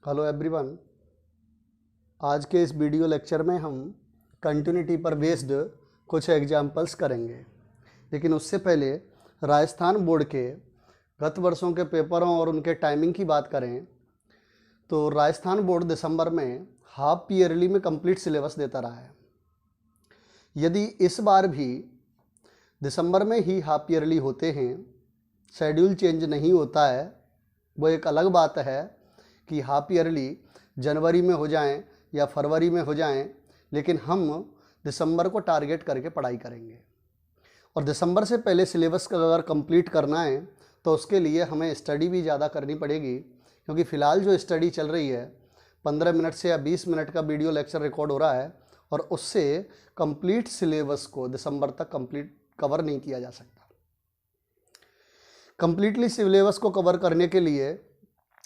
Hello everyone. आज के इस वीडियो लेक्चर में हम कंटिन्यूटी पर बेस्ड कुछ एग्जाम्पल्स करेंगे, लेकिन उससे पहले राजस्थान बोर्ड के गत वर्षों के पेपरों और उनके टाइमिंग की बात करें तो राजस्थान बोर्ड दिसंबर में हाफ ईयरली में कंप्लीट सिलेबस देता रहा है। यदि इस बार भी दिसंबर में ही हाफ ईयरली होते हैं, शेड्यूल चेंज नहीं होता है, वो एक अलग बात है कि हाफ ईयरली जनवरी में हो जाएं या फरवरी में हो जाएं, लेकिन हम दिसंबर को टारगेट करके पढ़ाई करेंगे। और दिसंबर से पहले सिलेबस का अगर कंप्लीट करना है तो उसके लिए हमें स्टडी भी ज़्यादा करनी पड़ेगी, क्योंकि फ़िलहाल जो स्टडी चल रही है 15 मिनट से या 20 मिनट का वीडियो लेक्चर रिकॉर्ड हो रहा है और उससे कंप्लीट सिलेबस को दिसंबर तक कंप्लीट कवर नहीं किया जा सकता। कंप्लीटली सिलेबस को कवर करने के लिए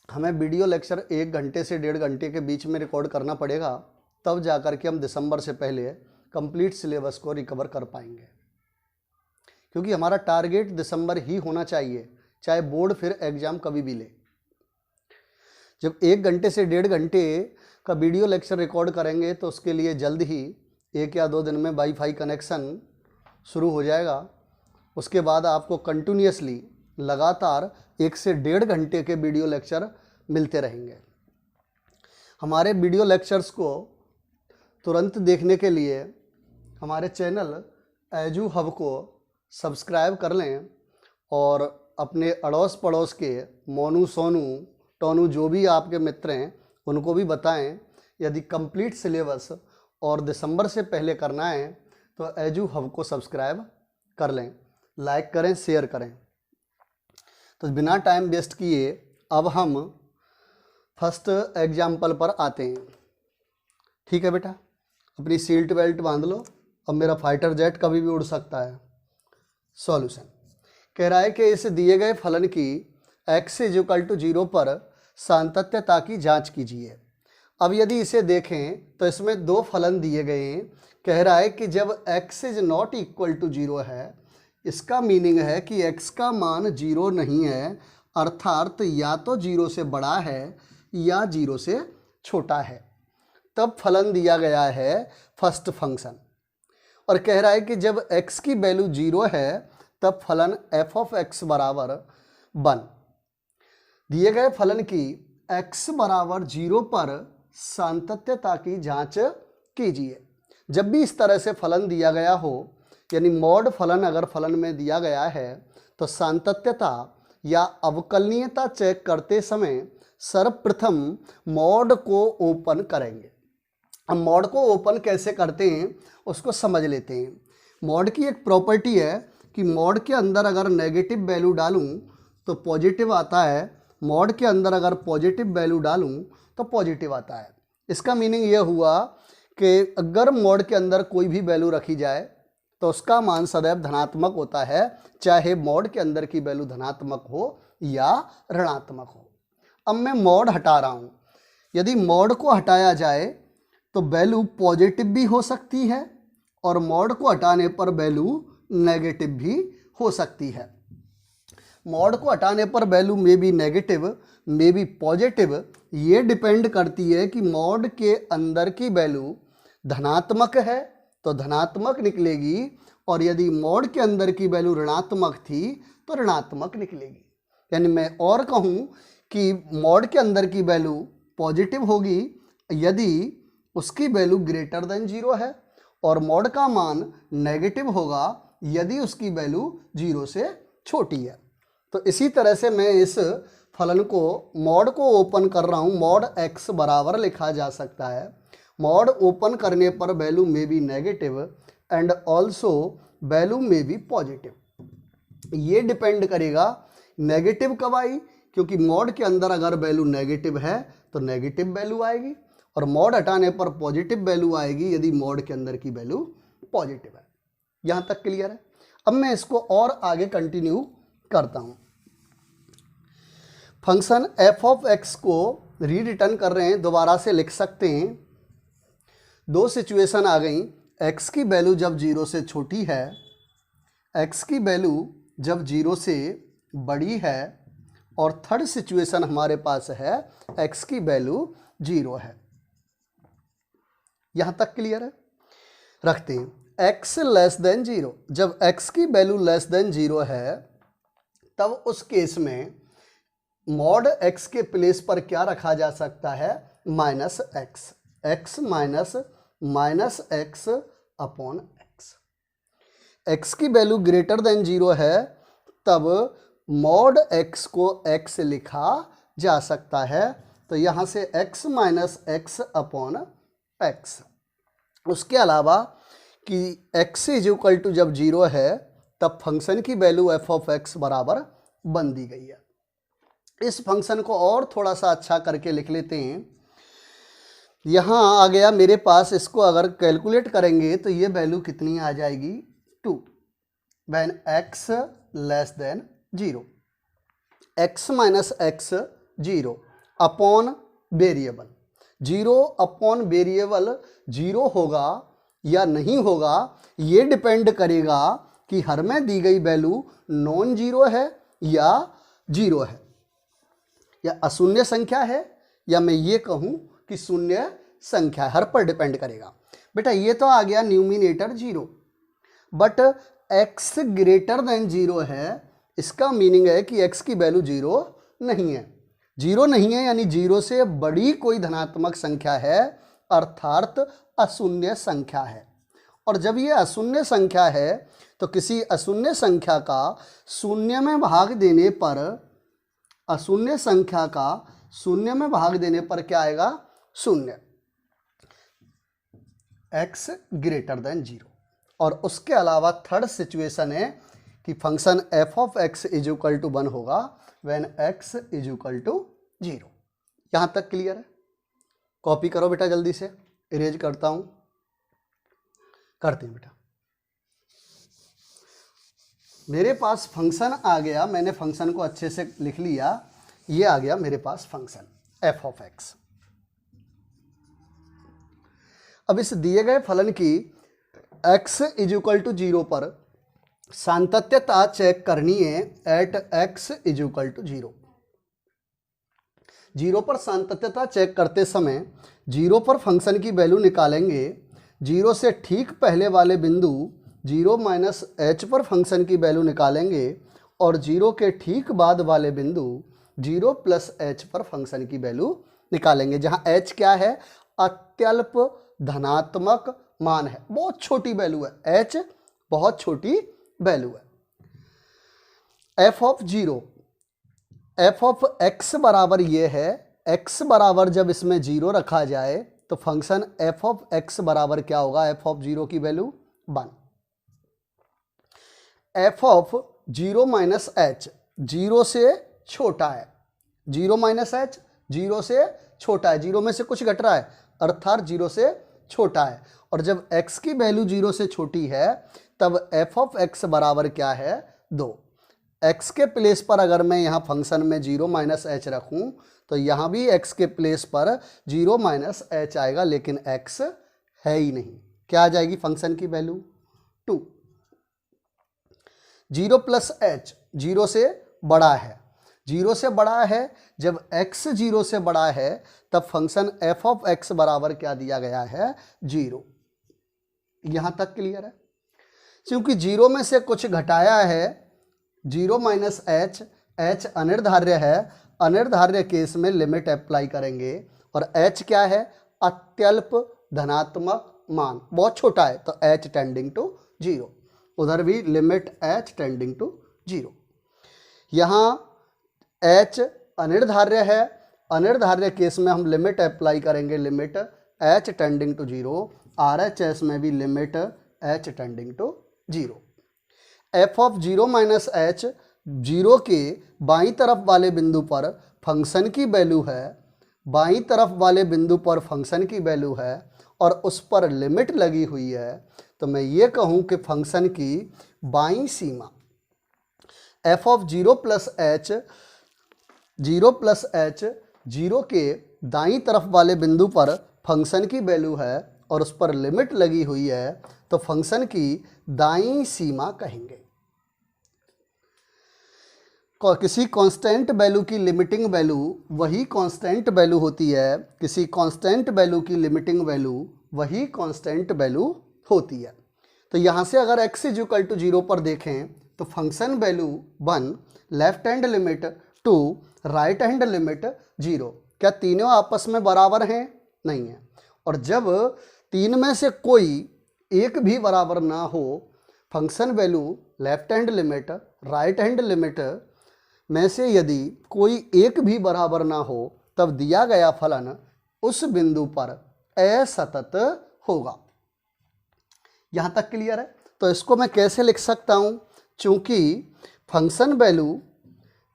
हमें वीडियो लेक्चर 1 घंटे से 1.5 घंटे के बीच में रिकॉर्ड करना पड़ेगा, तब जाकर के हम दिसंबर से पहले कंप्लीट सिलेबस को रिकवर कर पाएंगे। क्योंकि हमारा टारगेट दिसंबर ही होना चाहिए, चाहे बोर्ड फिर एग्ज़ाम कभी भी ले। जब 1 घंटे से 1.5 घंटे का वीडियो लेक्चर रिकॉर्ड करेंगे तो उसके लिए जल्द ही 1 या 2 दिन में वाईफाई कनेक्शन शुरू हो जाएगा। उसके बाद आपको कंटिन्यूसली लगातार 1 से 1.5 घंटे के वीडियो लेक्चर मिलते रहेंगे। हमारे वीडियो लेक्चर्स को तुरंत देखने के लिए हमारे चैनल एजू हब को सब्सक्राइब कर लें और अपने अड़ोस पड़ोस के मोनू सोनू टोनू जो भी आपके मित्र हैं उनको भी बताएं। यदि कंप्लीट सिलेबस और दिसंबर से पहले करना है तो एजू हब को सब्सक्राइब कर लें, लाइक करें, शेयर करें। तो बिना टाइम वेस्ट किए अब हम फर्स्ट एग्जाम्पल पर आते हैं। ठीक है बेटा, अपनी सीट बेल्ट बांध लो। अब मेरा फाइटर जेट कभी भी उड़ सकता है। सॉल्यूशन कह रहा है कि इस दिए गए फलन की x = 0 पर सातत्यता की जांच कीजिए। अब यदि इसे देखें तो इसमें 2 फलन दिए गए हैं। कह रहा है कि जब x ≠ 0 है, इसका मीनिंग है कि x का मान 0 नहीं है, अर्थात या तो 0 से बड़ा है या 0 से छोटा है, तब फलन दिया गया है फर्स्ट फंक्शन। और कह रहा है कि जब x की वैल्यू 0 है तब फलन f(x) बराबर 1। दिए गए फलन की x बराबर 0 पर सातत्यता की जांच कीजिए। जब भी इस तरह से फलन दिया गया हो, यानी मॉड फलन अगर फलन में दिया गया है, तो सातत्यता या अवकलनीयता चेक करते समय सर्वप्रथम मॉड को ओपन करेंगे। अब मॉड को ओपन कैसे करते हैं उसको समझ लेते हैं। मॉड की एक प्रॉपर्टी है कि मॉड के अंदर अगर नेगेटिव वैल्यू डालूं तो पॉजिटिव आता है, मॉड के अंदर अगर पॉजिटिव वैल्यू डालूं तो पॉजिटिव आता है। इसका मीनिंग ये हुआ कि अगर मॉड के अंदर कोई भी वैल्यू रखी जाए तो उसका मान सदैव धनात्मक होता है, चाहे मॉड के अंदर की वैल्यू धनात्मक हो या ऋणात्मक हो। अब मैं मॉड हटा रहा हूँ। यदि मॉड को हटाया जाए तो वैल्यू पॉजिटिव भी हो सकती है और मॉड को हटाने पर वैल्यू नेगेटिव भी हो सकती है। मॉड को हटाने पर वैल्यू में भी नेगेटिव में भी पॉजिटिव, ये डिपेंड करती है कि मॉड के अंदर की वैल्यू धनात्मक है तो धनात्मक निकलेगी, और यदि मॉड के अंदर की वैल्यू ऋणात्मक थी तो ऋणात्मक निकलेगी। यानी मैं और कहूँ कि मॉड के अंदर की वैल्यू पॉजिटिव होगी यदि उसकी वैल्यू ग्रेटर देन 0 है, और मॉड का मान नेगेटिव होगा यदि उसकी वैल्यू 0 से छोटी है। तो इसी तरह से मैं इस फलन को मॉड को ओपन कर रहा हूँ। मॉड x बराबर लिखा जा सकता है, मॉड ओपन करने पर वैल्यू में be negative and also value में बी पॉजिटिव। ये डिपेंड करेगा नेगेटिव कब आई, क्योंकि मॉड के अंदर अगर वैल्यू नेगेटिव है तो नेगेटिव वैल्यू आएगी, और मॉड हटाने पर पॉजिटिव वैल्यू आएगी यदि मॉड के अंदर की वैल्यू पॉजिटिव है। यहाँ तक क्लियर है। अब मैं इसको और आगे कंटिन्यू करता हूँ। फंक्शन f(x) को रीरिटर्न कर रहे हैं, दोबारा से लिख सकते हैं। 2 सिचुएशन आ गई। x की वैल्यू जब 0 से छोटी है, x की वैल्यू जब 0 से बड़ी है, और थर्ड सिचुएशन हमारे पास है x की वैल्यू 0 है। यहां तक क्लियर है? रखते हैं x लेस देन 0। जब x की वैल्यू लेस देन 0 है तब उस केस में मॉड x के प्लेस पर क्या रखा जा सकता है? Minus x, x minus x upon x. x की वैल्यू ग्रेटर देन 0 है तब मॉड x को x लिखा जा सकता है। तो यहां से x minus x upon x. उसके अलावा कि x इज इक्वल टू जब 0 है तब फंक्शन की वैल्यू f ऑफ x बराबर बन दी गई है। इस फंक्शन को और थोड़ा सा अच्छा करके लिख लेते हैं। यहाँ आ गया मेरे पास, इसको अगर कैलकुलेट करेंगे तो ये वैल्यू कितनी आ जाएगी? 2 when x less than 0। x minus x 0 upon variable. 0 upon variable 0 होगा या नहीं होगा ये डिपेंड करेगा कि हर में दी गई वैल्यू नॉन जीरो है या 0 है, या अशून्य संख्या है, या मैं ये कहूँ कि शून्य संख्या है। हर पर डिपेंड करेगा। बेटा ये तो आ गया numerator 0, but x greater than 0 है। इसका मीनिंग है कि x की वैल्यू 0 नहीं है। 0 नहीं है यानी 0 से बड़ी कोई धनात्मक संख्या है, अर्थात अशून्य संख्या है। और जब ये अशून्य संख्या है तो किसी अशून्य संख्या का शून्य में भाग देने पर, अशून्य संख्या का शून्य में भाग देने पर क्या आएगा? शून्य। x greater than 0। और उसके अलावा थर्ड सिचुएशन है कि function f of x is equal to 1 होगा when x is equal to 0। यहां तक क्लियर है? कॉपी करो बेटा जल्दी से, इरेज करता हूं। करते हैं बेटा। मेरे पास फंक्शन आ गया, मैंने फंक्शन को अच्छे से लिख लिया। ये आ गया मेरे पास फंक्शन f ऑफ x। अब इस दिए गए फलन की x इज इक्वल टू 0 पर सातत्यता चेक करनी है at x is equal to 0। 0 पर सातत्यता चेक करते समय 0 पर फंक्शन की वैल्यू निकालेंगे। 0 से ठीक पहले वाले बिंदु 0 माइनस h पर फंक्शन की वैल्यू निकालेंगे और 0 के ठीक बाद वाले बिंदु 0 प्लस h पर फंक्शन की वैल्यू निकालेंगे, जहां h क्या है? अत्यल्प धनात्मक मान है, बहुत छोटी वैल्यू है। h बहुत छोटी वैल्यू है। f of 0, f of x बराबर ये है। x बराबर जब इसमें 0 रखा जाए तो फंक्शन f ऑफ x बराबर क्या होगा? f ऑफ 0 की value 1। f of 0 minus h 0 से छोटा है। 0 माइनस h 0 से छोटा है, 0 में से कुछ घट रहा है अर्थात 0 से छोटा है। और जब x की वैल्यू 0 से छोटी है तब f ऑफ x बराबर क्या है? 2। x के प्लेस पर अगर मैं यहाँ फंक्शन में 0 माइनस h रखूँ तो यहाँ भी x के प्लेस पर 0 माइनस h आएगा, लेकिन x है ही नहीं। क्या आ जाएगी फंक्शन की वैल्यू? 2। 0 प्लस h 0 से बड़ा है। 0 से बड़ा है, जब x 0 से बड़ा है तब फंक्शन f ऑफ x बराबर क्या दिया गया है? 0। यहां तक क्लियर है? क्योंकि 0 में से कुछ घटाया है, 0 माइनस h, h अनिर्धार्य है। अनिर्धार्य केस में लिमिट अप्लाई करेंगे और h क्या है? अत्यल्प धनात्मक मान, बहुत छोटा है, तो h टेंडिंग टू 0। उधर भी लिमिट h टेंडिंग टू 0। यहाँ h अनिर्धार्य है। अनिर्धार्य केस में हम लिमिट अप्लाई करेंगे, limit h tending to 0। RHS में भी limit h tending to 0। f of 0 minus h 0 के बाईं तरफ वाले बिंदु पर फंक्शन की वैल्यू है। बाईं तरफ वाले बिंदु पर फंक्शन की वैल्यू है और उस पर लिमिट लगी हुई है, तो मैं ये कहूँ कि फंक्शन की बाईं सीमा f ऑफ 0 प्लस h 0 के दाईं तरफ वाले बिंदु पर फंक्शन की वैल्यू है और उस पर लिमिट लगी हुई है, तो फंक्शन की दाईं सीमा कहेंगे। किसी कांस्टेंट वैल्यू की लिमिटिंग वैल्यू वही कांस्टेंट वैल्यू होती है, किसी कांस्टेंट वैल्यू की लिमिटिंग वैल्यू वही कांस्टेंट वैल्यू होती है। तो यहाँ से अगर x इज इक्वल टू 0 पर देखें तो function value 1, left hand limit 2, right hand limit 0, क्या तीनों आपस में बराबर हैं? नहीं है। और जब तीन में से कोई एक भी बराबर ना हो, function value left hand limit, right hand limit में से यदि कोई एक भी बराबर ना हो, तब दिया गया फलन उस बिंदु पर असतत होगा। यहां तक क्लियर है? तो इसको मैं कैसे लिख सकता हूं? चूंकि function value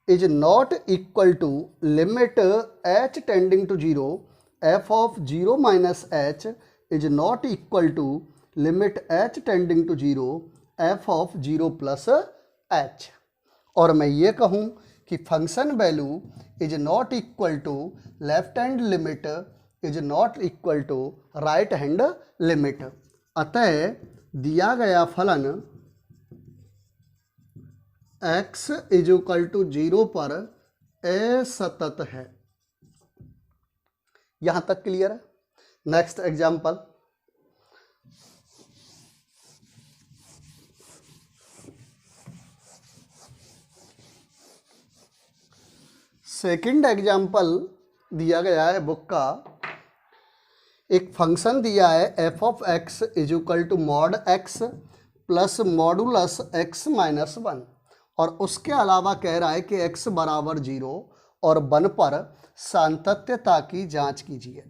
is not equal to limit h tending to 0, f of 0 minus h is not equal to limit h tending to 0, f of 0 plus h। और मैं ये कहूँ कि function value is not equal to left hand limit is not equal to right hand limit. अतः दिया गया फलन x is equal to 0 पर असतत है। यहां तक क्लियर है? नेक्स्ट एग्जाम्पल, सेकंड एग्जाम्पल दिया गया है बुक का। एक फंक्शन दिया है f of x is equal to mod x plus modulus x minus 1, और उसके अलावा कह रहा है कि x बराबर 0 और 1 पर सातत्यता की जांच कीजिए।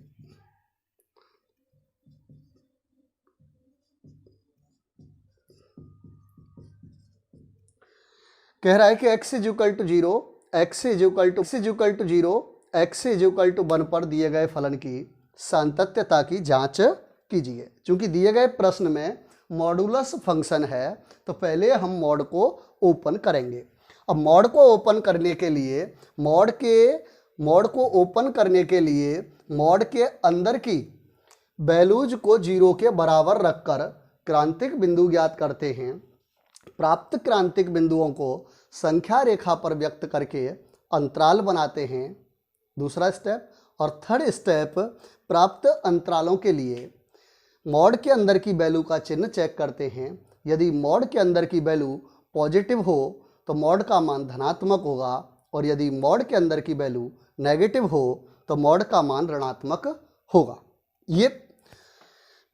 कह रहा है कि x is equal to 0, x is equal to 0, x is equal to 1 पर दिए गए फलन की सातत्यता की जांच कीजिए। चूंकि दिए गए प्रश्न में मॉडुलस फंक्शन है, तो पहले हम मॉड को ओपन करेंगे। अब मॉड को ओपन करने के लिए मॉड के अंदर की वैल्यूज को 0 के बराबर रखकर क्रांतिक बिंदु ज्ञात करते हैं। प्राप्त क्रांतिक बिंदुओं को संख्या रेखा पर व्यक्त करके अंतराल बनाते हैं, दूसरा स्टेप। और थर्ड स्टेप, प्राप्त अंतरालों के लिए मॉड के अंदर की वैल्यू का चिन्ह चेक करते हैं। यदि मॉड के अंदर की वैल्यू पॉजिटिव हो तो मॉड का मान धनात्मक होगा, और यदि मॉड के अंदर की वैल्यू नेगेटिव हो तो मॉड का मान ऋणात्मक होगा। ये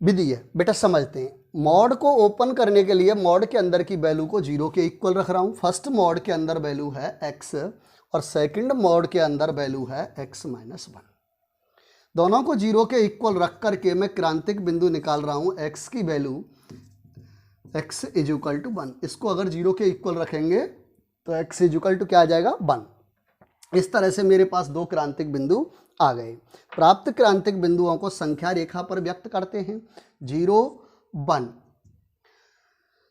विधि है बेटा, समझते हैं। मॉड को ओपन करने के लिए मॉड के अंदर की वैल्यू को 0 के इक्वल रख रहा हूँ। फर्स्ट मॉड के अंदर वैल्यू है x और सेकंड मॉड के अंदर वैल्यू है x माइनस 1। दोनों को 0 के इक्वल रख करके मैं क्रांतिक बिंदु निकाल रहा हूँ। x की value x is equal to 1। इसको अगर 0 के इक्वल रखेंगे तो x इज इक्वल टू क्या आ जाएगा? 1। इस तरह से मेरे पास दो क्रांतिक बिंदु आ गए। प्राप्त क्रांतिक बिंदुओं को संख्या रेखा पर व्यक्त करते हैं। 0, 1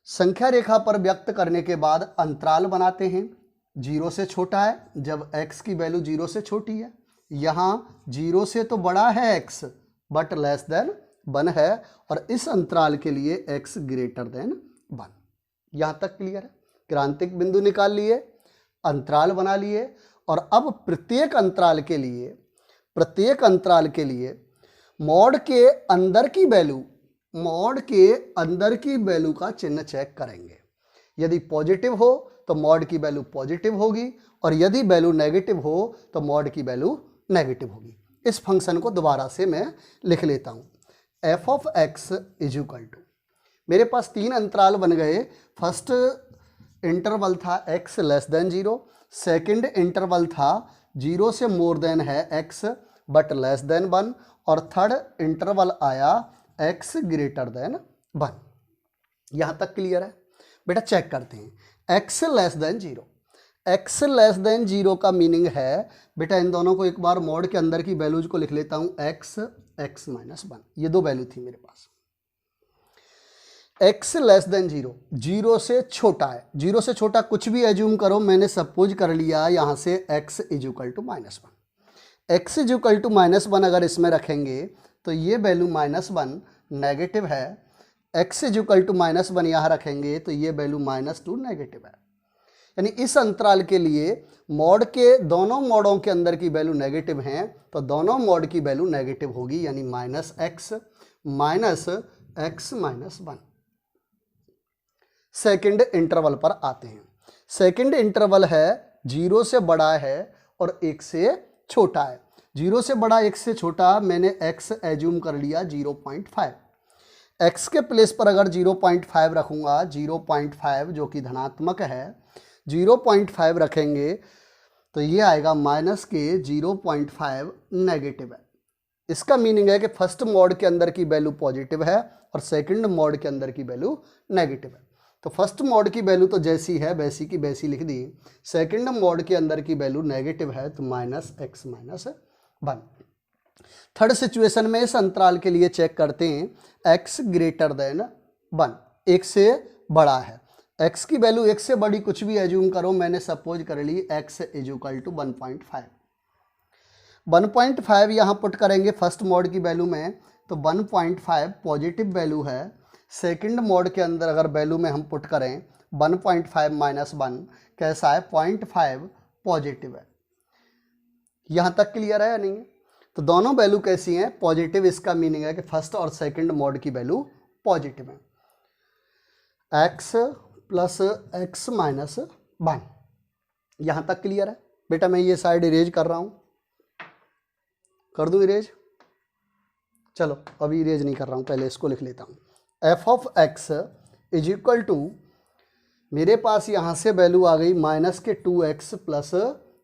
संख्या रेखा पर व्यक्त करने के बाद अंतराल बनाते हैं। 0 से छोटा है जब x की वैल्यू 0 से छोटी है। यहाँ 0 से तो बड़ा है x बट लेस देन 1 है, और इस अंतराल के लिए x ग्रेटर देन 1। यहाँ तक क्लियर है? क्रांतिक बिंदु निकाल लिए, अंतराल बना लिए, और अब प्रत्येक अंतराल के लिए मॉड के अंदर की वैल्यू का चिन्ह चेक करेंगे। यदि पॉजिटिव हो तो मॉड की वैल्यू पॉजिटिव होगी, और यदि वैल्यू नेगेटिव हो तो मॉड की वैल्यू नेगेटिव होगी। इस फंक्शन को दोबारा से मैं लिख लेता हूँ। f of x is equal to, मेरे पास 3 अंतराल बन गए। फर्स्ट इंटरवल था x less than 0, second interval था 0 से मोर देन है x बट लेस देन 1, और थर्ड इंटरवल आया x ग्रेटर देन 1। यहाँ तक क्लियर है बेटा? चेक करते हैं। x less than 0, x less than 0 का मीनिंग है बेटा, इन दोनों को एक बार मॉड के अंदर की वैल्यूज को लिख लेता हूँ। x माइनस 1, ये दो वैल्यू थी मेरे पास। x लेस देन 0, 0 से छोटा है। 0 से छोटा कुछ भी एज्यूम करो, मैंने सपोज कर लिया यहाँ से x is equal to minus 1। x is equal to minus 1 अगर इसमें रखेंगे तो ये वैल्यू माइनस 1 नेगेटिव है। x is equal to minus 1 यहाँ रखेंगे तो ये वैल्यू -2 नेगेटिव है। यानी इस अंतराल के लिए मॉड के दोनों मॉडों के अंदर की वैल्यू नेगेटिव हैं, तो दोनों मॉड की वैल्यू नेगेटिव होगी, यानी -x -1। सेकंड इंटरवल पर आते हैं। सेकंड इंटरवल है 0 से बड़ा है और 1 से छोटा है। 0 से बड़ा 1 से छोटा, मैंने x एज्यूम कर लिया 0.5। x के प्लेस पर अगर 0.5 रखूंगा, 0.5 जो कि धनात्मक है, 0.5 रखेंगे तो ये आएगा माइनस के 0.5 नेगेटिव है। इसका मीनिंग है कि फर्स्ट मॉड के अंदर की वैल्यू पॉजिटिव है और सेकंड मॉड के अंदर की वैल्यू नेगेटिव है। तो फर्स्ट मॉड की वैल्यू तो जैसी है वैसी की वैसी लिख दी, सेकंड मॉड के अंदर की वैल्यू नेगेटिव है तो -x -1। थर्ड सिचुएशन में इस अंतराल के लिए चेक करते हैं, x ग्रेटर देन 1, 1 से बड़ा है। x की वैल्यू 1 से बड़ी कुछ भी एज्यूम करो, मैंने सपोज कर ली x = 1.5। 1.5 यहाँ पुट करेंगे फर्स्ट मॉड की वैल्यू में, तो 1.5 पॉजिटिव वैल्यू है। सेकंड मॉड के अंदर अगर वैल्यू में हम पुट करें 1.5 - 1 कैसा है, 0.5 पॉजिटिव है। यहाँ तक क्लियर है या नहीं है? तो दोनों वैल्यू कैसी हैं, पॉजिटिव। इसका मीनिंग है कि फर्स्ट और सेकंड मॉड की वैल्यू पॉजिटिव है। x + x - 1, यहाँ तक क्लियर है बेटा? मैं ये साइड इरेज कर रहा हूँ, कर दूँ इरेज? चलो अभी इरेज नहीं कर रहा हूँ, पहले इसको लिख लेता हूँ। f(x) = मेरे पास यहाँ से वैल्यू आ गई -2x +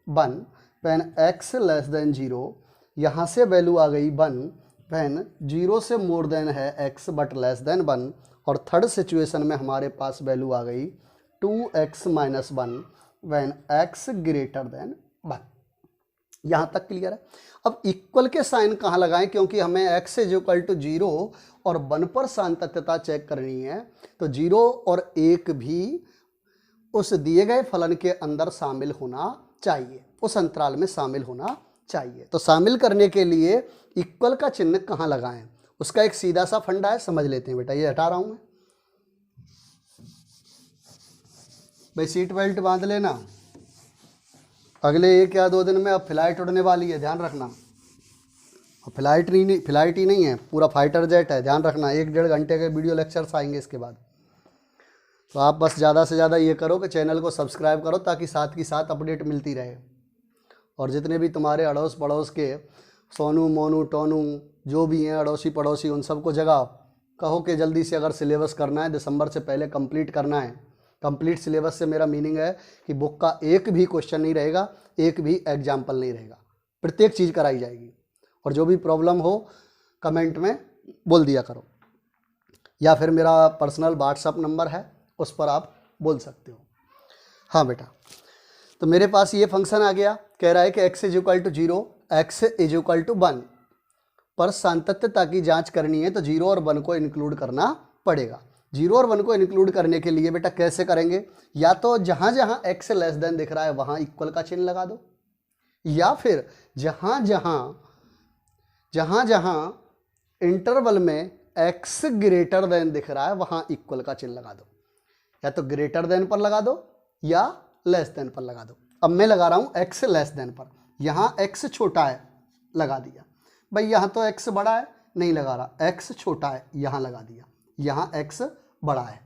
1 when x < 0। यहाँ से वैल्यू आ गई 1 when 0 से मोर देन है x बट लेस देन 1। और थर्ड सिचुएशन में हमारे पास वैल्यू आ गई 2x - 1 when x > 1। यहाँ तक क्लियर है? अब इक्वल के साइन कहाँ लगाएं, क्योंकि हमें x = 0 और 1 पर सातत्यता चेक करनी है, तो 0 और 1 भी उस दिए गए फलन के अंदर शामिल होना चाहिए, उस अंतराल में शामिल होना चाहिए। तो शामिल करने के लिए इक्वल का चिन्ह कहाँ लगाएं, उसका एक सीधा सा फंडा है, समझ लेते हैं बेटा। ये हटा रहा हूं मैं भाई, सीट बेल्ट बांध लेना, अगले 1 या 2 दिन में अब फ्लाइट उड़ने वाली है, ध्यान रखना। और फ्लाइट ही नहीं है, पूरा फाइटर जेट है, ध्यान रखना। 1-1.5 घंटे के वीडियो लेक्चर्स आएंगे इसके बाद। तो आप बस ज़्यादा से ज़्यादा ये करो कि चैनल को सब्सक्राइब करो, ताकि साथ की साथ अपडेट मिलती रहे। और जितने भी तुम्हारे अड़ोस पड़ोस के सोनू मोनू टोनू जो भी हैं अड़ोसी पड़ोसी, उन सबको जगाओ, कहो कि जल्दी से अगर सिलेबस करना है दिसंबर से पहले कंप्लीट करना है। कंप्लीट सिलेबस से मेरा मीनिंग है कि बुक का एक भी क्वेश्चन नहीं रहेगा, एक भी एग्जाम्पल नहीं रहेगा, प्रत्येक चीज़ कराई जाएगी। और जो भी प्रॉब्लम हो कमेंट में बोल दिया करो, या फिर मेरा पर्सनल व्हाट्सअप नंबर है, उस पर आप बोल सकते हो। हाँ बेटा, तो मेरे पास ये फंक्शन आ गया, कह रहा है कि x = 0, x = 1 पर सातत्यता की जांच करनी है, तो 0 और 1 को इंक्लूड करना पड़ेगा। 0 और 1 को इंक्लूड करने के लिए बेटा कैसे करेंगे, या तो जहाँ जहाँ x < दिख रहा है वहाँ इक्वल का चिन्ह लगा दो, या फिर जहाँ जहाँ इंटरवल में x < दिख रहा है वहाँ इक्वल का चिन्ह लगा दो, या तो ग्रेटर देन पर लगा दो या लेस देन पर लगा दो। अब मैं लगा रहा हूँ x लेस देन पर, यहाँ x छोटा है लगा दिया भाई, यहाँ तो x बड़ा है नहीं लगा रहा, x छोटा है यहाँ लगा दिया, यहाँ x बड़ा है।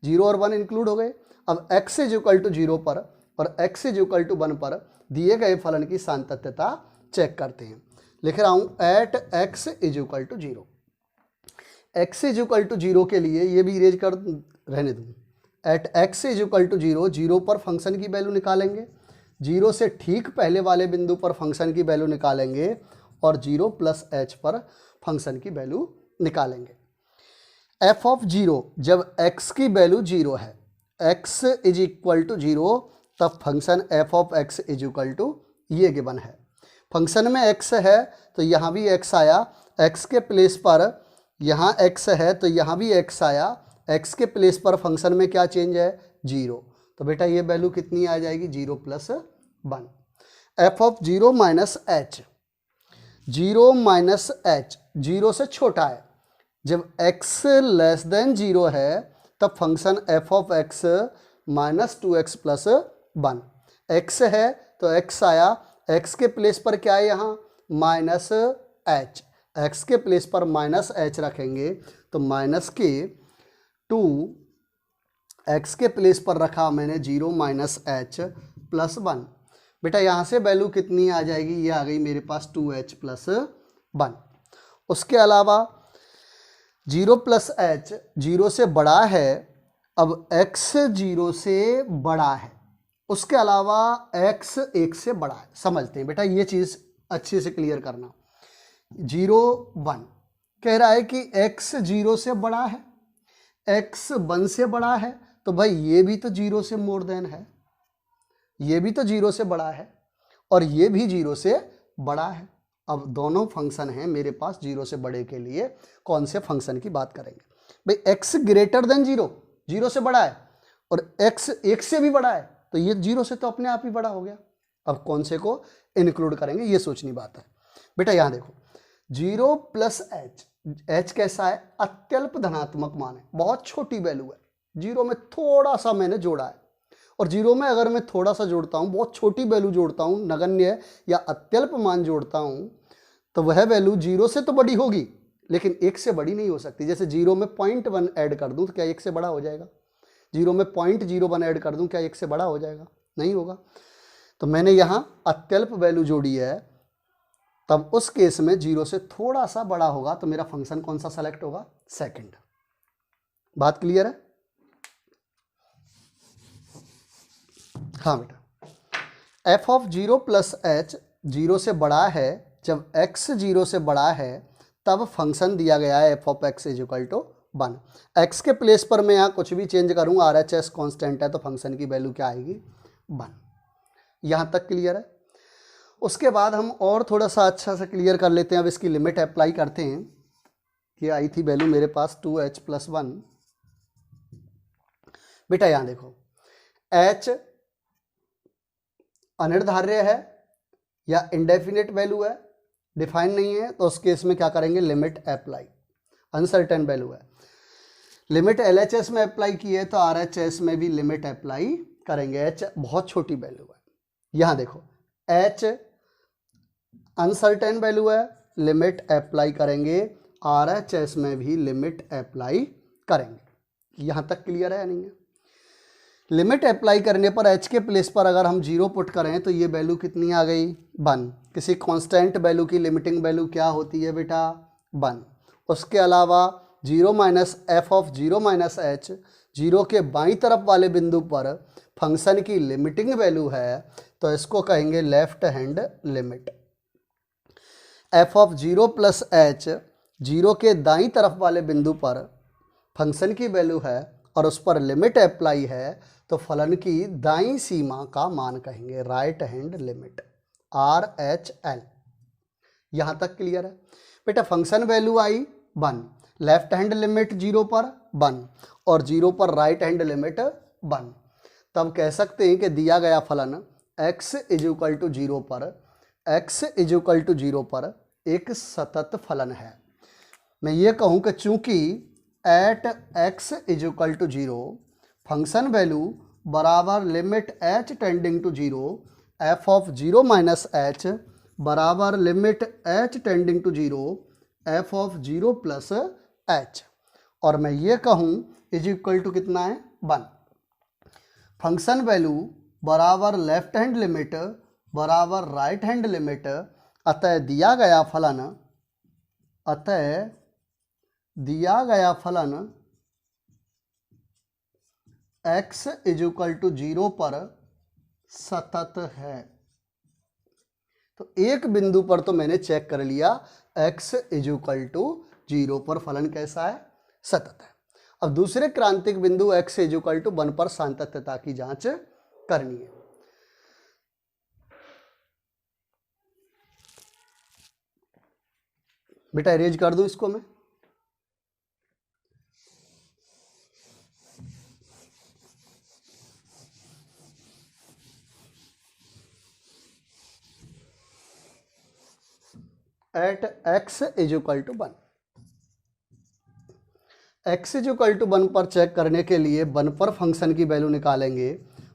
0 और 1 इंक्लूड हो गए। अब x = 0 पर और x = 1 पर दिए गए फलन की सातत्यता चेक करते हैं। लिख रहा हूँ एट x = 0। x = 0 के लिए ये भी इरेज कर रहने दूँ। एट x = 0, 0 पर फंक्शन की वैल्यू निकालेंगे, 0 से ठीक पहले वाले बिंदु पर फंक्शन की वैल्यू निकालेंगे और 0 + h पर फंक्शन की वैल्यू निकालेंगे। f(0) जब x की वैल्यू 0 है, x = 0, तब फंक्शन f(x) = ये गिवन है। फंक्शन में x है तो यहाँ भी x आया, x के प्लेस पर यहाँ x है तो यहाँ भी x आया, x के प्लेस पर फंक्शन में क्या चेंज है, 0। तो बेटा ये वैल्यू कितनी आ जाएगी, 0 + 1। f(0 - h), 0 - h 0 से छोटा है। जब x < 0 है तब फंक्शन f(x) - 2x + 1। x है तो x आया, x के प्लेस पर क्या है यहाँ माइनस एच, x के प्लेस पर माइनस एच रखेंगे तो माइनस के 2, x के प्लेस पर रखा मैंने 0 माइनस एच प्लस 1। बेटा यहाँ से वैल्यू कितनी आ जाएगी, ये आ गई मेरे पास 2h प्लस 1। उसके अलावा 0 प्लस एच 0 से बड़ा है, अब x 0 से बड़ा है, उसके अलावा x 1 से बड़ा है। समझते हैं बेटा, ये चीज़ अच्छे से क्लियर करना। 0 1 कह रहा है कि x 0 से बड़ा है, x 1 से बड़ा है, तो भाई ये भी तो 0 से मोर देन है, ये भी तो 0 से बड़ा है और ये भी 0 से बड़ा है। अब दोनों फंक्शन हैं मेरे पास 0 से बड़े के लिए, कौन से फंक्शन की बात करेंगे भाई। x ग्रेटर देन 0, 0 से बड़ा है, और x 1 से भी बड़ा है, तो ये 0 से तो अपने आप ही बड़ा हो गया। अब कौन से को इंक्लूड करेंगे, ये सोचनी बात है बेटा। यहाँ देखो 0 प्लस एच, एच कैसा है अत्यल्प धनात्मक मान है, बहुत छोटी वैल्यू है। 0 में थोड़ा सा मैंने जोड़ा है, और 0 में अगर मैं थोड़ा सा जोड़ता हूँ, बहुत छोटी वैल्यू जोड़ता हूँ, नगण्य या अत्यल्प मान जोड़ता हूँ, तो वह वैल्यू 0 से तो बड़ी होगी लेकिन 1 से बड़ी नहीं हो सकती। जैसे 0 में 0.1 ऐड कर दूँ तो क्या 1 से बड़ा हो जाएगा? 0 में 0.01 ऐड कर दूँ क्या 1 से बड़ा हो जाएगा? नहीं होगा। तो मैंने यहाँ अत्यल्प वैल्यू जोड़ी है, तब उस केस में 0 से थोड़ा सा बड़ा होगा, तो मेरा फंक्शन कौन सा सेलेक्ट होगा? सेकंड। बात क्लियर है? हाँ बेटा, एफ ऑफ 0 प्लस एच 0 से बड़ा है, जब x 0 से बड़ा है तब फंक्शन दिया गया है f of x is equal to 1। X के प्लेस पर मैं यहाँ कुछ भी चेंज करूँ, आर एच एस कॉन्स्टेंट है, तो फंक्शन की वैल्यू क्या आएगी? 1। यहाँ तक क्लियर है? उसके बाद हम और थोड़ा सा अच्छा से क्लियर कर लेते हैं। अब इसकी लिमिट अप्लाई करते हैं। ये आई थी वैल्यू मेरे पास 2h प्लस 1। बेटा यहाँ देखो, h अनिर्धार्य है या इंडेफिनिट वैल्यू है, डिफाइन नहीं है, तो उस केस में क्या करेंगे? Limit apply. अनसर्टेन वैल्यू है, लिमिट LHS में अप्लाई की है तो RHS में भी लिमिट अप्लाई करेंगे। h बहुत छोटी वैल्यू है। यहाँ देखो h अनसर्टेन वैल्यू है, लिमिट अप्लाई करेंगे, RHS में भी लिमिट अप्लाई करेंगे। यहाँ तक क्लियर है या नहीं है? लिमिट अप्लाई करने पर h के प्लेस पर अगर हम 0 पुट करें तो ये वैल्यू कितनी आ गई? 1। किसी कांस्टेंट वैल्यू की लिमिटिंग वैल्यू क्या होती है बेटा? 1। उसके अलावा 0 minus F of 0 minus H, 0 के बाईं तरफ वाले बिंदु पर फंक्शन की लिमिटिंग वैल्यू है, तो इसको कहेंगे left hand limit. F of 0 plus H 0 के दाईं तरफ वाले बिंदु पर फंक्शन की वैल्यू है और उस पर लिमिट अप्लाई है, तो फलन की दाईं सीमा का मान कहेंगे राइट हैंड लिमिट, RHL। यहाँ तक क्लियर है बेटा? फंक्शन वैल्यू आई 1, लेफ्ट हैंड लिमिट 0 पर 1 और 0 पर राइट हैंड लिमिट 1। तब कह सकते हैं कि दिया गया फलन x इज इक्वल टू 0 पर, x इज इक्वल टू 0 पर एक सतत फलन है। मैं ये कहूँ कि चूंकि at x is equal to 0 function value बराबर limit h tending to 0, F of 0 minus H बराबर limit h tending to 0, F of 0 plus H, और मैं ये कहूँ इज इक्वल टू कितना है? 1। फंक्शन वैल्यू बराबर लेफ्ट हैंड लिमिट बराबर राइट हैंड लिमिट, अतः दिया गया फलन x इज इक्वल टू 0 पर सतत है। तो एक बिंदु पर तो मैंने चेक कर लिया, x इज इक्वल टू 0 पर फलन कैसा है? सतत है। अब दूसरे क्रांतिक बिंदु x इज इक्वल टू 1 पर सातत्यता की जांच करनी है। बेटा इरेज कर दूं इसको मैं? At x is equal to 1, x is equal to 1 पर चेक करने के लिए 1 पर फंक्शन की वैल्यू निकालेंगे।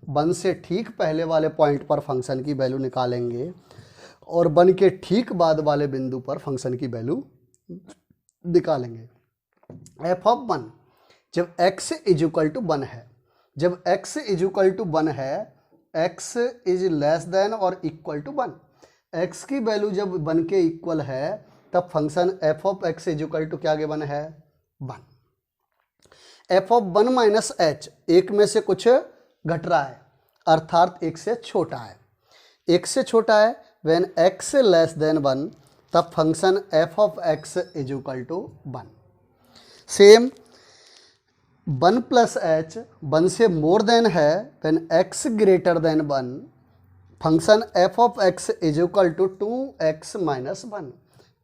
1 से ठीक पहले वाले पॉइंट पर फंक्शन की वैल्यू निकालेंगे और 1 के ठीक बाद वाले बिंदु पर फंक्शन की वैल्यू निकालेंगे। एफ ऑफ 1 जब x इज इक्वल टू 1 है, जब x इज इक्वल टू 1 है, x इज लेस देन और इक्वल टू 1, x की वैल्यू जब 1 के इक्वल है तब function f of x is equal to क्या गिवन है 1। f ऑफ 1 माइनस h, एक में से कुछ घट रहा है अर्थात एक से छोटा है, एक से छोटा है। व्हेन x लेस देन 1 तब function f of x is equal to 1। Same 1 plus h 1 से मोर देन है, when x greater than 1 function f of x is equal to 2x minus 1।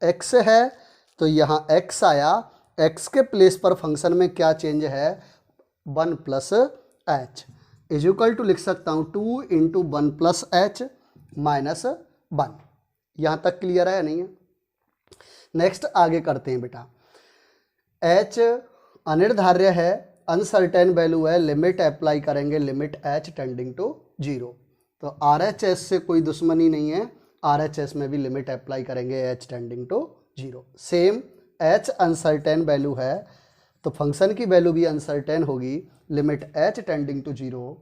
x है तो यहाँ x आया, x के place पर function में क्या चेंज है 1 plus h is equal to लिख सकता हूँ 2 इंटू 1 प्लस h माइनस 1। यहाँ तक क्लियर है या नहीं है? नेक्स्ट आगे करते हैं बेटा। h अनिर्धार्य है, अनसर्टेन वैल्यू है, लिमिट अप्लाई करेंगे, लिमिट h टेंडिंग टू 0। तो RHS से कोई दुश्मनी नहीं है, RHS में भी लिमिट अप्लाई करेंगे h tending to 0। Same h uncertain value है तो फंक्शन की वैल्यू भी अनसर्टेन होगी, limit h tending to 0।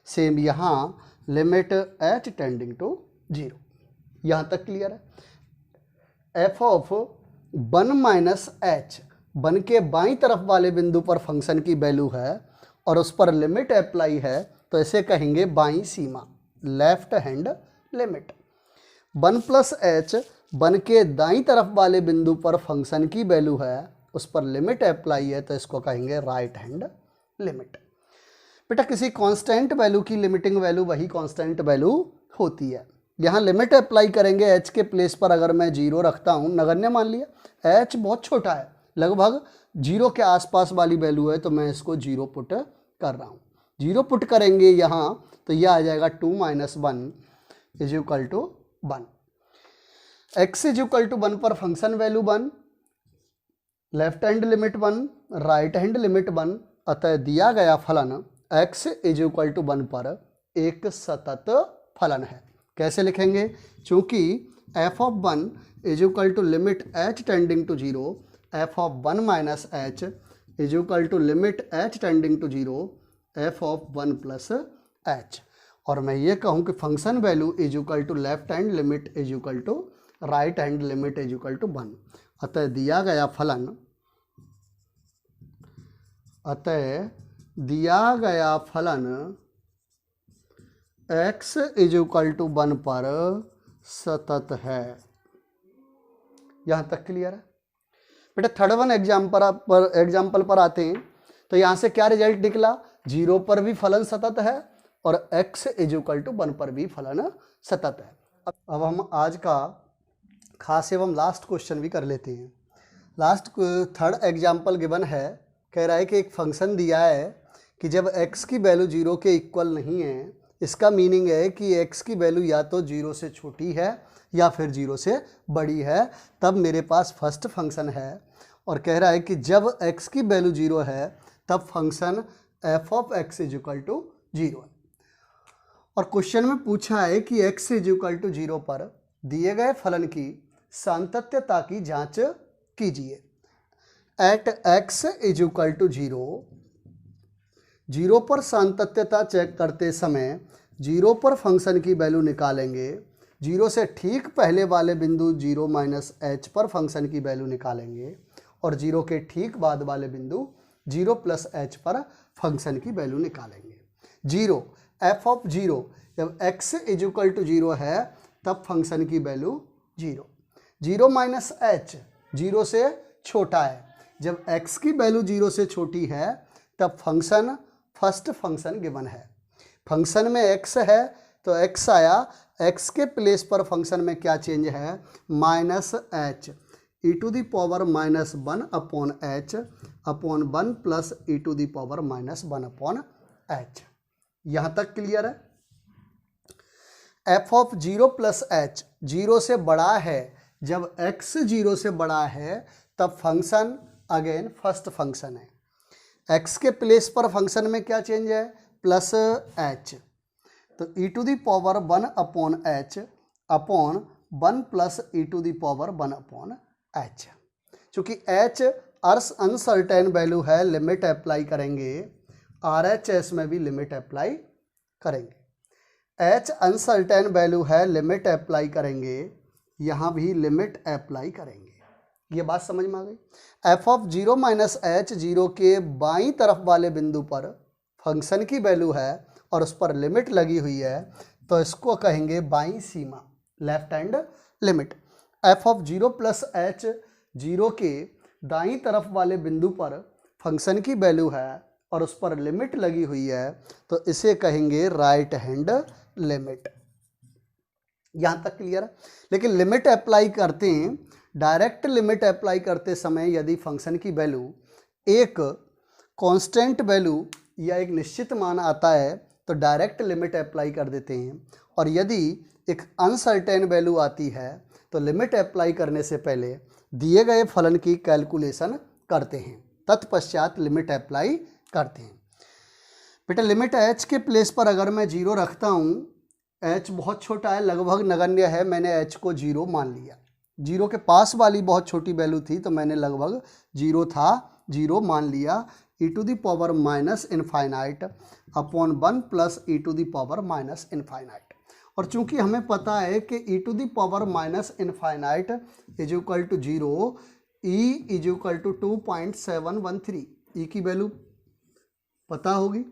Same यहाँ लिमिट h टेंडिंग टू 0। यहाँ तक क्लियर है? f ऑफ 1 माइनस h 1 के बाईं तरफ वाले बिंदु पर फंक्शन की वैल्यू है और उस पर लिमिट अप्लाई है तो इसे कहेंगे बाईं सीमा, left hand limit. 1 plus h 1 के दाईं तरफ वाले बिंदु पर फंक्शन की वैल्यू है, उस पर लिमिट अप्लाई है तो इसको कहेंगे राइट हैंड लिमिट। बेटा किसी कांस्टेंट वैल्यू की लिमिटिंग वैल्यू वही कांस्टेंट वैल्यू होती है। यहाँ लिमिट अप्लाई करेंगे h के प्लेस पर, अगर मैं 0 रखता हूँ, नगण्य मान लिया, h बहुत छोटा है, लगभग 0 के आसपास वाली वैल्यू है तो मैं इसको 0 पुट कर रहा हूँ। 0 पुट करेंगे यहाँ तो यह आ जाएगा 2 minus 1 is equal to 1। x is equal to 1 पर function value 1, left hand limit 1, right hand limit 1, अतः दिया गया फलन x इज इक्वल टू 1 पर एक सतत फलन है। कैसे लिखेंगे? चूंकि f of 1 is equal to limit h tending to 0, f of 1 minus h is equal to limit h tending to 0, f of 1 plus h। और मैं ये कहूँ कि function value is equal to left hand limit is equal to right hand limit is equal to 1, अतः दिया गया फलन x is equal to 1 पर सतत है। यहाँ तक क्लियर है? बेटा थर्ड वन एग्जाम्पल पर आते हैं तो यहाँ से क्या रिजल्ट निकला? 0 पर भी फलन सतत है और x इज इक्वल टू 1 पर भी फलन सतत है। अब हम आज का खास एवं लास्ट क्वेश्चन भी कर लेते हैं। लास्ट थर्ड एग्जाम्पल गिवन है, कह रहा है कि एक फंक्शन दिया है कि जब x की वैल्यू 0 के इक्वल नहीं है, इसका मीनिंग है कि x की वैल्यू या तो 0 से छोटी है या फिर 0 से बड़ी है, तब मेरे पास फर्स्ट फंक्शन है। और कह रहा है कि जब x की वैल्यू 0 है तब function f of x is equal to 0 है। और क्वेश्चन में पूछा है कि x इज इक्वल टू 0 पर दिए गए फलन की सातत्यता की जांच कीजिए। At x is equal to 0 पर सातत्यता चेक करते समय 0 पर फंक्शन की वैल्यू निकालेंगे, 0 से ठीक पहले वाले बिंदु 0 माइनस h पर फंक्शन की वैल्यू निकालेंगे और 0 के ठीक बाद वाले बिंदु 0 प्लस h पर फंक्शन की वैल्यू निकालेंगे। 0 f ऑफ 0 जब x इज इक्वल टू 0 है तब फंक्शन की वैल्यू 0 माइनस h 0 से छोटा है, जब x की वैल्यू 0 से छोटी है तब फर्स्ट फंक्शन गिवन है। फंक्शन में x है तो x आया, x के प्लेस पर फंक्शन में क्या चेंज है minus h e to the power minus 1 upon h upon 1 plus e to the power minus 1 upon h। यहाँ तक क्लियर है? f ऑफ 0 प्लस h 0 से बड़ा है, जब x 0 से बड़ा है तब फंक्शन अगेन फर्स्ट फंक्शन है। x के प्लेस पर फंक्शन में क्या चेंज है प्लस h, तो E to the power 1 upon H upon 1 plus E to the power 1 upon H. चूँकि एच अनसर्टेन वैल्यू है, लिमिट अप्लाई करेंगे, आर एच एस में भी लिमिट अप्लाई करेंगे। एच अनसर्टेन वैल्यू है, लिमिट अप्लाई करेंगे, यहाँ भी लिमिट अप्लाई करेंगे। ये बात समझ में आ गई। एफ ऑफ 0 माइनस एच, 0 के बाईं तरफ वाले बिंदु पर फंक्शन की वैल्यू है और उस पर लिमिट लगी हुई है, तो इसको कहेंगे बाईं सीमा, left hand limit. F of 0 plus H, 0 के दाईं तरफ वाले बिंदु पर फंक्शन की वैल्यू है और उस पर लिमिट लगी हुई है, तो इसे कहेंगे राइट हैंड लिमिट। यहाँ तक क्लियर है। लेकिन लिमिट अप्लाई करते हैं, डायरेक्ट लिमिट अप्लाई करते समय यदि फंक्शन की वैल्यू एक कांस्टेंट वैल्यू या एक निश्चित मान आता है तो डायरेक्ट लिमिट अप्लाई कर देते हैं, और यदि एक अनसर्टेन वैल्यू आती है तो लिमिट अप्लाई करने से पहले दिए गए फलन की कैलकुलेशन करते हैं, तत्पश्चात लिमिट अप्लाई करते हैं। बेटा लिमिट एच के प्लेस पर अगर मैं 0 रखता हूँ, एच बहुत छोटा है, लगभग नगण्य है, मैंने एच को 0 मान लिया। 0 के पास वाली बहुत छोटी वैल्यू थी तो मैंने लगभग 0 था, 0 मान लिया। E to the power minus infinite upon 1 plus E to the power minus infinite. और चूंकि हमें पता है कि E to the power minus infinite is equal to 0, E is equal to 2.713, E की वैल्यू पता होगी,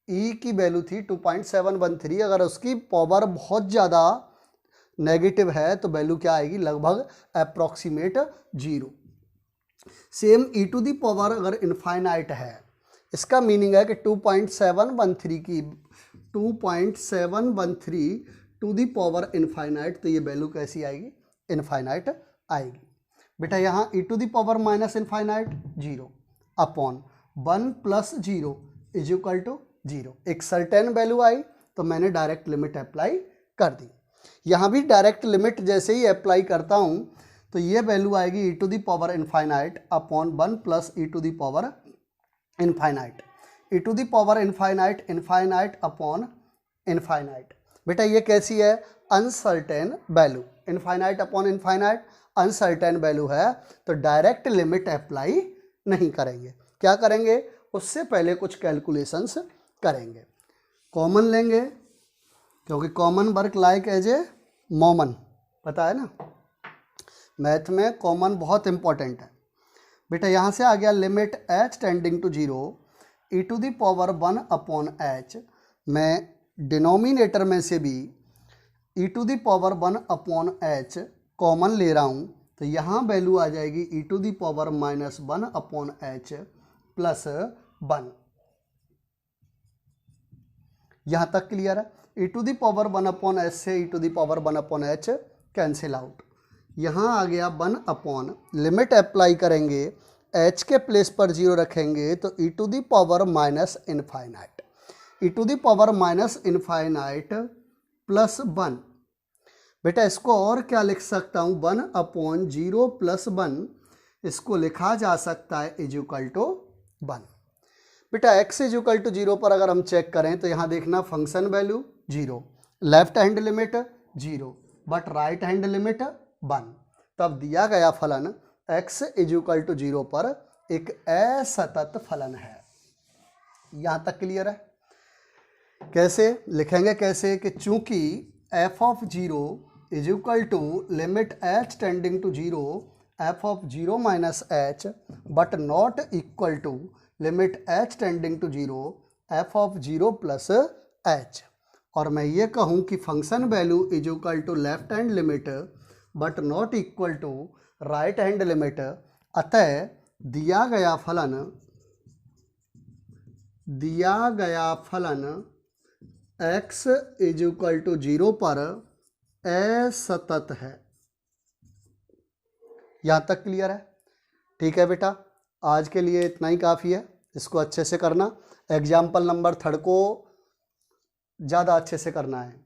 ई की वैल्यू थी 2.713। अगर उसकी पावर बहुत ज़्यादा नेगेटिव है तो वैल्यू क्या आएगी, लगभग approximate 0। Same e to the power अगर इनफाइनाइट है, इसका मीनिंग है कि 2.713 की 2.713 टू दी पावर इनफाइनाइट, तो ये वैल्यू कैसी आएगी, इनफाइनाइट आएगी। बेटा यहाँ E to the power minus infinite 0 upon 1 plus 0 is equal to 0। एक सर्टेन वैल्यू आई तो मैंने डायरेक्ट लिमिट अप्लाई कर दी। यहाँ भी डायरेक्ट लिमिट जैसे ही अप्लाई करता हूँ तो ये वैल्यू आएगी E to the power infinite upon 1 plus E to the power infinite. E to the power infinite, infinite upon infinite. बेटा ये कैसी है, uncertain value, infinite upon infinite uncertain value है, तो डायरेक्ट लिमिट अप्लाई नहीं करेंगे। क्या करेंगे, उससे पहले कुछ कैलकुलेशंस करेंगे। कॉमन लेंगे, क्योंकि common work like as a moment, पता है ना, मैथ में कॉमन बहुत इंपॉर्टेंट है। बेटा यहाँ से आ गया limit H tending to 0 E to the power 1 upon H. मैं डिनोमिनेटर में से भी E to the power 1 upon H common ले रहा हूँ, तो यहाँ वैल्यू आ जाएगी E to the power minus 1 upon H plus 1। यहाँ तक क्लियर है। E to the power 1 upon H से E to the power 1 upon H cancel out. यहाँ आ गया 1 अपॉन, लिमिट अप्लाई करेंगे, एच के प्लेस पर 0 रखेंगे तो E to the power minus infinite, E to the power minus infinite plus 1। बेटा इसको और क्या लिख सकता हूँ, 1 अपॉन 0 प्लस 1, इसको लिखा जा सकता है इज इक्वल टू 1। बेटा x इज इक्वल टू 0 पर अगर हम चेक करें तो यहाँ देखना function value 0, left hand limit 0, but right hand limit 1, तब दिया गया फलन x इज इक्वल टू 0 पर एक असतत फलन है। यहाँ तक क्लियर है। कैसे लिखेंगे, कैसे कि चूंकि f of 0 is equal to limit h tending to 0 f of 0 minus h, but not equal to limit h tending to 0 f of 0 plus h। और मैं ये कहूँ कि function value is equal to left hand limit but not equal to right hand limit, अतः दिया गया फलन x is equal to 0 पर असतत है। यहाँ तक क्लियर है। ठीक है बेटा, आज के लिए इतना ही काफ़ी है, इसको अच्छे से करना। एग्जाम्पल नंबर 3 को ज़्यादा अच्छे से करना है।